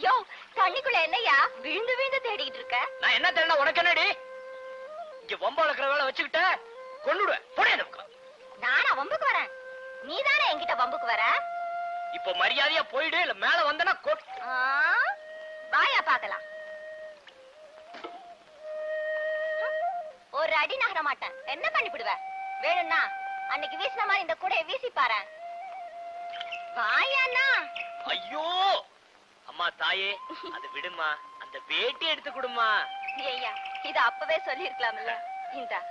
ஐயோ தண்ணிக்குள்ள என்னையா விழுந்து விழுந்து தேடிக்கிட்டு இருக்க? நான் என்ன தேடினா உனக்கு என்னடி? இங்க வம்பு வளர்க்கிற வேலை வச்சுக்கிட்ட கொன்னுடுவேன். போடே அந்த பக்கம். நானா வம்புக்கு வரேன்? நீதானே என்கிட்ட வம்புக்கு வர? இப்போ மரியாதையா போயிடு, இல்ல மேல வந்தனா வாயா பாக்கலாம். ஒரு அடி நகர மாட்டேன். என்ன பண்ணிவிடுவ? வேணும்னா அன்னைக்கு வீசின மாதிரி இந்த கூடைய வீசி பாரு. வாயாண்ணா. ஐயோ அம்மா தாயே, அது விடுமா, அந்த வேட்டி எடுத்து கொடுமா. ஐயா இத அப்பவே சொல்லி இருக்கலாம்ல. இந்தா.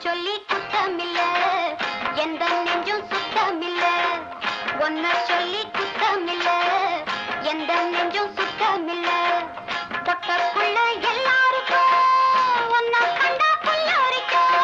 சொல்லி குத்தமில்ல, எந்த நெஞ்சும் சுத்தமில்ல. ஒன்ன சொல்லி குத்தமில்ல, எந்த நெஞ்சும் சுத்தமில்ல. தொட்டக்குள்ள எல்லாருக்கும் ஒன்ன கண்டா புல்லரிக்கும்.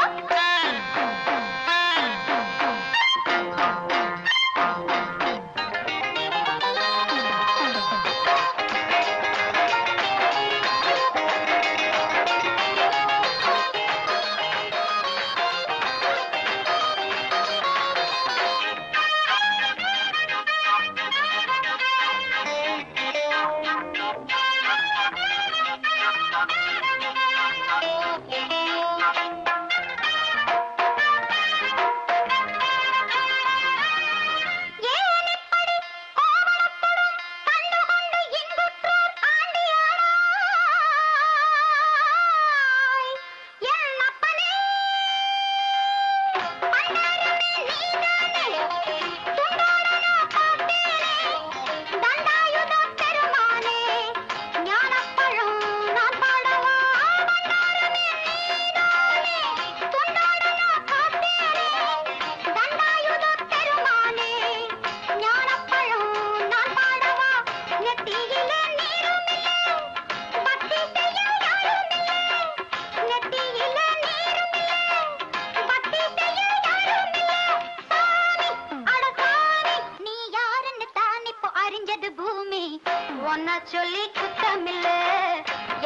சொல்லி குத்தமில்ல,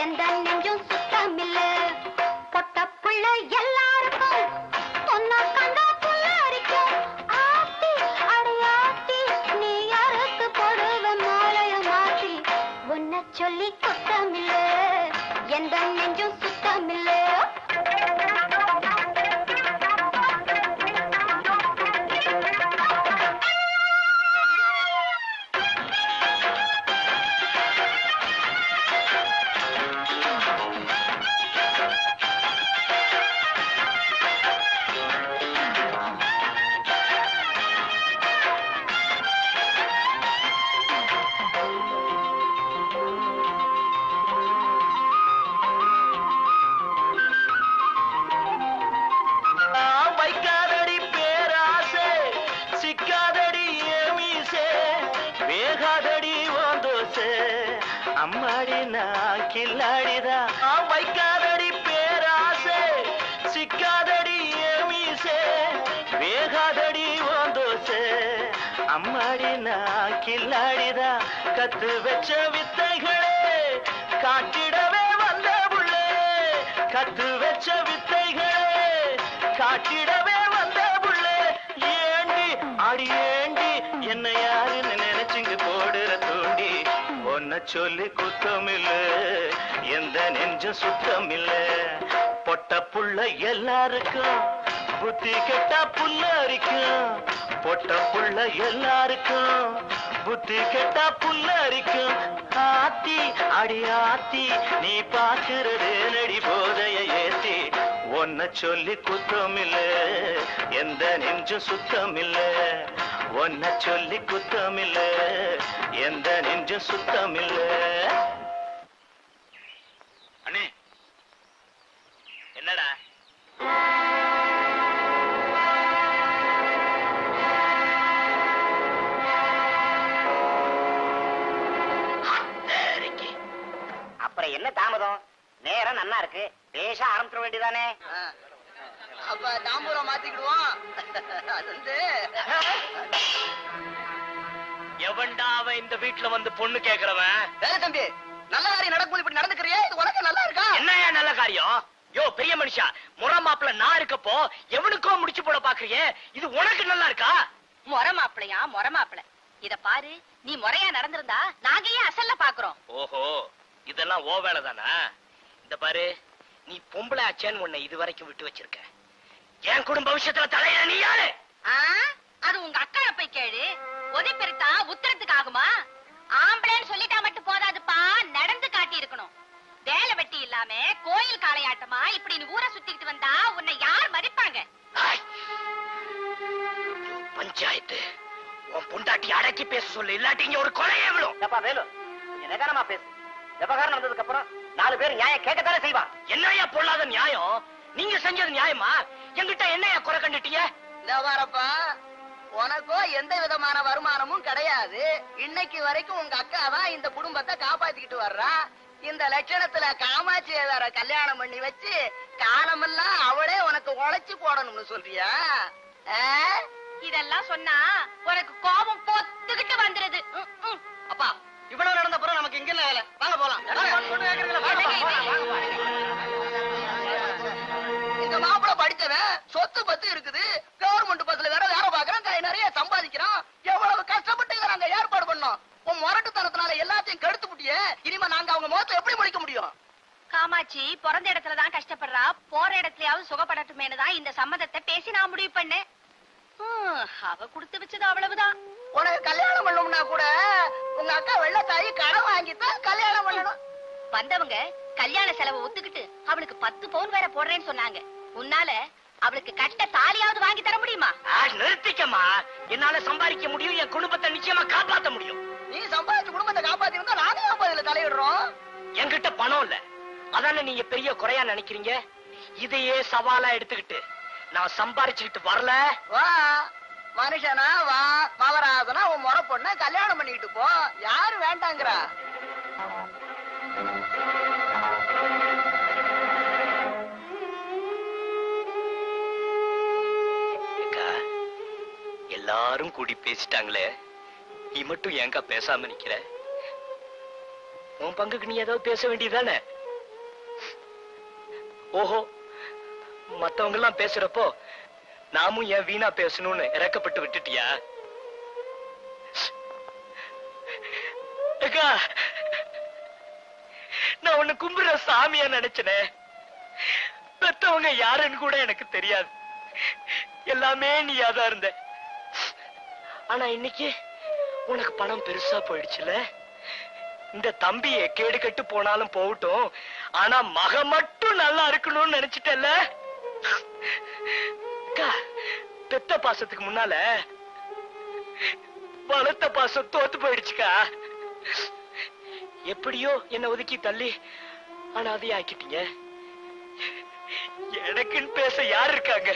எந்த நெஞ்சும் சுத்தமில்ல. பொட்டப்புள்ள எல்லாருக்கும் ஒன்ன கண்டா புல்லரிக்கும். ஆத்தி அடையாத்தி நீ யாருக்கு போடுவ மாலைய மாத்தி. உன்ன சொல்லி குத்தமில்ல, எந்த நெஞ்சும் சுத்தமில்ல. அம்மாடி நான் கில்லாடிதா வைக்காதடி பேராசே, சிக்காதடி ஏமீசே, வேகாதடி ஓந்தோசே. அம்மாடி நான் கில்லாடிதா கத்து வச்ச வித்தைகளே காட்டிடவே வந்த புள்ளே. கத்து வச்ச வித்தைகளே காட்டிடவே வந்த புள்ளே. ஏண்டி அடி ஏண்டி என்ன யாருன்னு நினைச்சுங்க போடுற தூண்டி. ஒன்ன சொல்லி குத்தமில்ல, எந்த நெஞ்சும் சுத்தமில்ல. பொட்ட புள்ள எல்லாருக்கும் புத்தி கெட்டா புல்லரிக்கும். பொட்ட புள்ள எல்லாருக்கும் புத்தி கெட்டா புல்லரிக்கும். ஆத்தி அடி ஆத்தி நீ பாக்குறது நடி போதைய ஏத்தி. ஒன்ன சொல்லி குத்தமில்ல, எந்த நெஞ்சும் சுத்தமில்ல. ஒன்ன சொல்லி குத்தமில்ல, எந்த நெஞ்ச சுத்தமில்ல. அண்ணே என்னடா அப்புறம் என்ன தாமதம்? நேரம் நன்னா இருக்கு, பேச ஆரம்பிச்சிட வேண்டியதானே. அப்ப தாம்பூரம் மாத்திக்கிடுவோம். அது வந்து எவன்டா அவன் இந்த வீட்டுல வந்து பொண்ணு கேக்குறவன்? வேலை தம்பி, நல்ல காரியம் நடக்கும்போது இப்படி நடந்துக்கிறியே, இது உனக்கு நல்லா இருக்கா? என்னையா நல்ல காரியம்? யோ பெரிய மனுஷா, முறை மாப்பிள்ள நான் இருக்கப்போ எவனுக்கோ முடிச்சு போட பாக்குறியே, இது உனக்கு நல்லா இருக்கா? முறை மாப்பிளையா முறை மாப்பிள. இத பாரு, நீ முறையா நடந்திருந்தா நாங்க ஏன் அசல்ல பாக்குறோம்? ஓஹோ, இதெல்லாம் ஓ வேலைதானா? இந்த பாரு, நீ பொம்பளை ஆச்சேன்னு உன்னை இது வரைக்கும் விட்டு வச்சிருக்க. என் குடும்ப விஷயத்துல தலையா நீ யாரு? அது உங்க அக்காவை போய் கேளு. உதவி பெருத்தா உத்தரத்துக்கு ஆகுமா? ஆம்பளைன்னு சொல்லிட்டா மட்டும் போதாதுப்பா, நடந்து காட்டி இருக்கணும். வேலை வெட்டி இல்லாம கோயில் காளையாட்டமா இப்படி நீ ஊரை சுத்திக்கிட்டு வந்தா உன்னை யார் மதிப்பாங்க? ஆய். பஞ்சாயத்து உன் பொண்டாட்டி அடக்கி பேச சொல்லு, இல்லாட்டி இங்க ஒரு கொலையே விடும். எப்பா வேலு, நிதானமா பேசு. விவகாரம் நடந்ததுக்கு அப்புறம் 4 பேர் நியாயம் கேட்கத்தானே செய்வான். என்னையா பொல்லாத நியாயம்? நீங்க செஞ்சது நியாயமா? என்கிட்ட என்னையா குறை கண்டுட்டீங்க? இந்த வாரப்பா, உனக்கோ எந்த விதமான வருமானமும் கிடையாது. இன்னைக்கு வரைக்கும் உங்க அக்கா தான் இந்த குடும்பத்தை காப்பாத்திக்கிட்டு வர்றா. இந்த லட்சணத்துல காமாட்சியை வேற கல்யாணம் பண்ணி வச்சு காலமெல்லாம் அவளே உனக்கு உழைச்சு போடணும்னு சொல்றியா? இதெல்லாம் சொன்னா உனக்கு கோபம் பொத்துக்கிட்டு வந்துருது. அப்பா, இவ்வளவு நடந்த பிறகு நமக்கு இங்க வேலை. வாங்க போலாம். இந்த மாப்பிள படிச்சவன், சொத்து பத்து இருக்குது, கவர்மெண்ட் பஸ்ல வேற வேலை பாக்குறான், கை நிறைய சம்பாதிக்கிறான். எவ்வளவு கஷ்டப்பட்டு இதை நாங்க ஏற்பாடு பண்ணோம். உன் முரட்டுத்தனத்தினால எல்லாத்தையும் கெடுத்து விட்டியே. இனிமே நாங்க அவங்க முகத்தை எப்படி முடிக்க முடியும்? காமாட்சி பிறந்த இடத்துலதான் கஷ்டப்படுறா, போற இடத்துலயாவது சுகப்படட்டுமேனு தான் இந்த சம்மதத்தை பேசி நான் முடிவு பண்ணேன். அவ கொடுத்து வச்சது அவ்வளவுதான். உனக்கு கல்யாணம் பண்ணணும்னா கூட உங்க அக்கா வெள்ளத்தாயி கடன் வாங்கித்தான் கல்யாணம் பண்ணணும். வந்தவங்க கல்யாண செலவை ஒத்துக்கிட்டு அவளுக்கு 10 பவுன் வேற போடுறேன்னு சொன்னாங்க. உன்னால அவளுக்கு கட்ட தாலியாவது வாங்கி தர முடியுமா? நிறுத்திக்கமா. என்னால சம்பாதிக்க முடியும், என் குடும்பத்தை நிச்சயமா காப்பாத்த முடியும். நீ சம்பாதிச்சு குடும்பத்தை காப்பாத்தி இருந்தா நானே இதுல தலையிடுறோம். என்கிட்ட பணம் இல்ல, அதான நீங்க பெரிய குறையா நினைக்கிறீங்க. இதையே சவாலா எடுத்துக்கிட்டு நான் சம்பாரிச்சுக்கிட்டு வரல. வா மனுஷனா வா, மவராசனா உன் முறை பொண்ண கல்யாணம் பண்ணிக்கிட்டு போ. யாரு வேண்டாங்கிறா? எல்லாரும் கூடி பேசிட்டாங்களே, நீ மட்டும் ஏங்கா பேசாம நிக்கிற? உன் பங்குக்கு நீ ஏதாவது பேச வேண்டியதானே? ஓஹோ, மத்தவங்க எல்லாம் பேசுறப்போ நாமும் ஏன் வீணா பேசணும்னு இறக்கப்பட்டு விட்டுட்டியா? அக்கா, நான் உன்னை கும்பிடுற சாமியா நினைச்சனே. பெத்தவங்க யாருன்னு கூட எனக்கு தெரியாது. எல்லாமே நீயாதான் இருந்த. ஆனா இன்னைக்கு உனக்கு பணம் பெருசா போயிடுச்சுல. இந்த தம்பியை கேடு கட்டு போனாலும் போகட்டும், ஆனா மக மட்டும் நல்லா இருக்கணும்னு நினைச்சிட்டல. பெத்த பாசத்துக்கு முன்னால வளர்த்த பாசம் தோத்து போயிடுச்சுக்கா. எப்படியோ என்ன ஒதுக்கி தள்ளி அனாதை ஆக்கிட்டீங்க. எனக்குன்னு பேச யார் இருக்காங்க?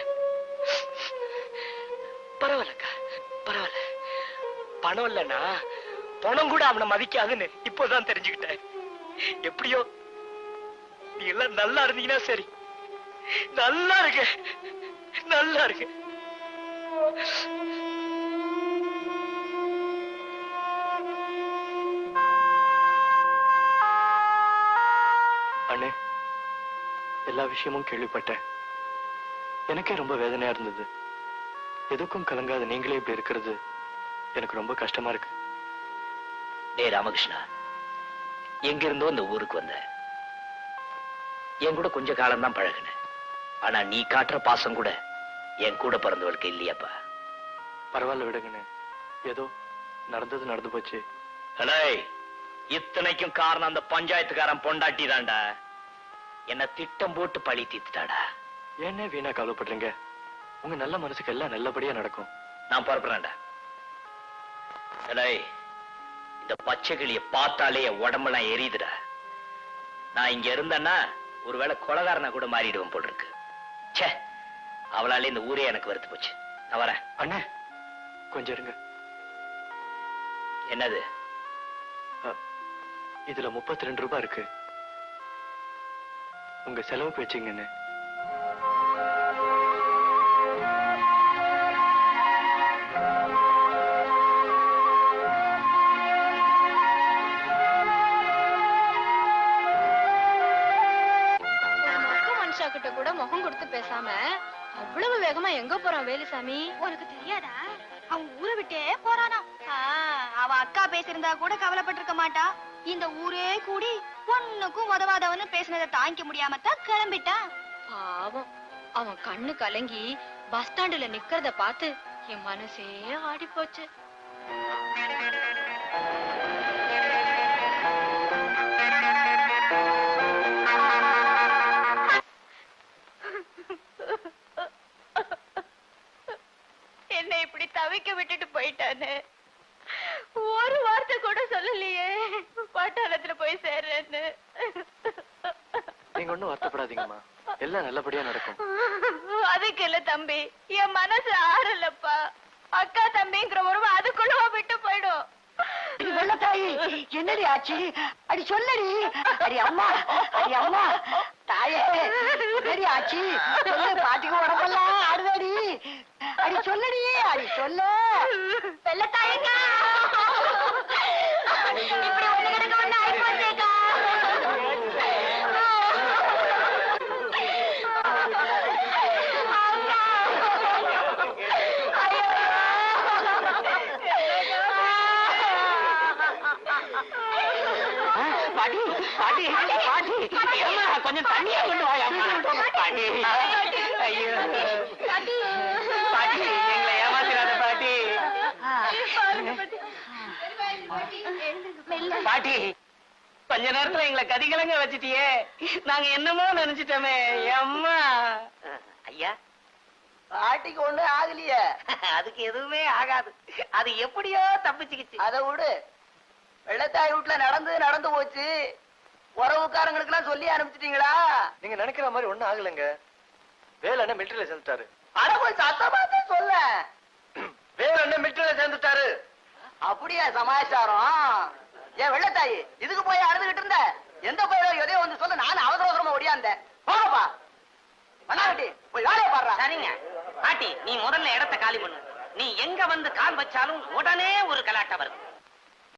பரவாயில்லக்கா, பரவாயில்ல. பணம் இல்லைன்னா பணம் கூட அவனை மதிக்காதுன்னு இப்போதான் தெரிஞ்சுக்கிட்டேன். எப்படியோ நீ எல்லாம் நல்லா இருந்தீங்கன்னா சரி. நல்லா இருக்கு, நல்லா இருக்கு. அண்ணே, எல்லா விஷயமும் கேள்விப்பட்டேன். எனக்கே ரொம்ப வேதனையா இருந்தது. எதுக்கும் கலங்காத நீங்களே இப்படி இருக்கிறது எனக்கு ரொம்ப கஷ்டமா இருக்கு. டேய் ராமகிருஷ்ணா, எங்க இருந்தோ இந்த ஊருக்கு வந்த, என் கூட கொஞ்ச காலம் தான் பழகின. ஆனா நீ காட்டுற பாசம் கூட என் கூட பிறந்தவளுக்கு இல்லையாப்பா. பரவாயில்ல விடுங்கண்ணே, ஏதோ நடந்தது நடந்து போச்சு. ஹலோ, இத்தனைக்கும் காரணம் அந்த பஞ்சாயத்துக்காரன் பொண்டாட்டி தான்டா. என்ன திட்டம் போட்டு பழி தீர்த்துட்டாடா. ஏன்னே வீணா கவலைப்படுறீங்க? உங்க நல்ல மனசுக்கு எல்லாம் நல்லபடியா நடக்கும். நான் புறப்படுறேன்டா. இந்த பச்சை கிளிய பார்த்தாலே என் உடம்பெல்லாம் எரியுதுடா. நான் இங்க இருந்தேன்னா ஒருவேளை கொலகாரனா கூட மாறிடுவேன் போல் இருக்கு. ச்சே, அவளாலே இந்த ஊரே எனக்கு வெறுத்து போச்சு. நான் வரேன். அண்ணே கொஞ்சம் இருங்க. என்னது? இதுல 32 ரூபாய் இருக்கு. உங்க செலவுக்கு வச்சுங்கண்ணே. கிட்ட கூட முகம் கொடுத்து பேசாம அவ்வளவு வேகமா எங்க போறான் வேலுசாமி? உனக்கு தெரியாதா? அவன் ஊரை விட்டே போறானா? அவ அக்கா பேசியிருந்தா கூட கவலைப்பட்டிருக்க மாட்டா. இந்த ஊரே கூடி பொண்ணுக்கும் உதவாதவன்னு பேசினதை தாங்கிக்க முடியாம தான் கிளம்பிட்டான். பாவம், அவன் கண்ணு கலங்கி பஸ் ஸ்டாண்டுல நிக்கிறத பார்த்து என் மனசே ஆடி போச்சு. என்னை இப்படி தவிக்க விட்டுட்டு போயிட்டானே. ஒரு வார்த்தை கூட சொல்லலையே பட்டாளத்துல போய் சேர்றேன்னு. நீங்க ஒண்ணும் வருத்தப்படாதீங்கம்மா, எல்லாம் நல்லபடியா நடக்கும். அதுக்கு இல்ல தம்பி, என் மனசு ஆறலப்பா. அக்கா தம்பிங்கிற உறவு அதுக்குள்ள விட்டு போயிடும். வெள்ளத்தாயி என்னடி ஆச்சு? அடி சொல்லடி. அடி அம்மா, அடி அம்மா, தாயே என்னடி ஆச்சு? சொல்லு, பாட்டிக்கு உடம்பெல்லாம் ஆடுதடி. அடி சொல்லடி, அடி சொல்லு. வெள்ளத்தாயக்கா, இப்படி ஒண்ணு கிடக்க ஒண்ணு ஆயிப்போச்சேக்கா. பாட்டி பாட்டி பாட்டி, ஏம்மா கொஞ்சம் தண்ணியா கொண்டு வாயம்மா. பாட்டி, ஐயோ பாட்டி, எங்களை ஏமாத்திராத பாட்டி. பாட்டி, கொஞ்ச நேரத்துல எங்களை கதிகலங்க வச்சிட்டியே. நாங்க என்னமோ நினைச்சிட்டோமே. அம்மா. ஐயா, பாட்டிக்கு ஒண்ணு ஆகலையே. அதுக்கு எதுவுமே ஆகாது. அது எப்படியோ தப்பிச்சுக்கிச்சு. அதை விடு. வெள்ளத்தாய் வீட்டுல நடந்து போச்சு. உறவுக்காரங்களுக்கு எல்லாம் சொல்லி அனுப்பிச்சிட்டீங்களா? நீங்க நினைக்கிற மாதிரி ஒண்ணும் ஆகலைங்க. வேலை அண்ணன் மிலிட்டரியில சேர்ந்துட்டாரு. அட போய் சத்தமாத்தே சொல்ல. வேலை அண்ணன் மிலிட்டரியில சேர்ந்துட்டாரு. அப்படியா சமாச்சாரம்? ஏன் வெள்ளத்தாயி இதுக்கு போய் அழுதுகிட்டு இருந்த? எந்த போயோ எதையோ வந்து சொல்ல. நானும் அவசர அவசரமா ஒடியாந்தேன். போகப்பா மண்ணாவட்டி, போய் வேலையை பாடுறா. சரிங்க பாட்டி, நீ முதல்ல இடத்த காலி பண்ணு. நீ எங்க வந்து கால் வச்சாலும் உடனே ஒரு கலாட்டம் வருது.